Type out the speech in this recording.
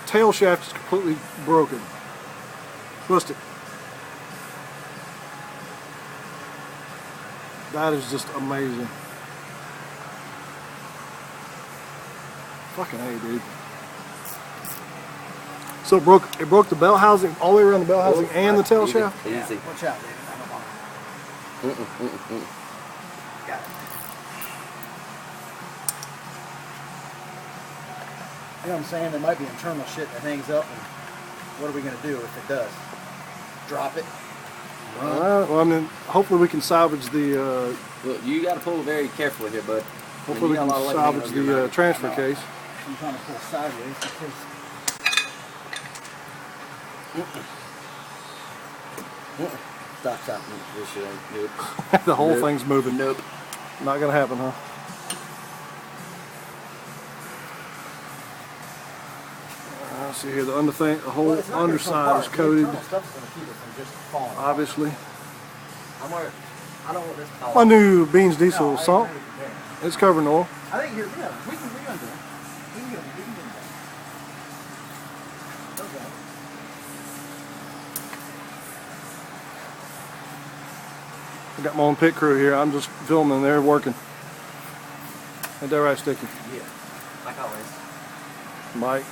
tail shaft is completely broken. Busted. That is just amazing. Fucking A, dude. So it broke the belt housing, all the way around the belt housing and the tail shaft? Easy. Watch out, David. I don't want it. Got it. You know what I'm saying? There might be internal shit that hangs up, and what are we going to do if it does? Drop it? Well, I mean, hopefully we can salvage the... Look, you got to pull very carefully here, bud. hopefully we can salvage the transfer case. I'm trying to pull sideways because... Stop. This shit ain't. Nope. The whole thing's moving. Nope. Not gonna happen, huh? Let's see here. The whole underside is coated. Obviously. I don't want this. My new Beans Diesel salt. It's covered in oil. I think you're, yeah, we can do it. We can do it. Okay. I got my own pit crew here. I'm just filming. They're working. Ain't that right, Sticky? Yeah. Like always. Mike.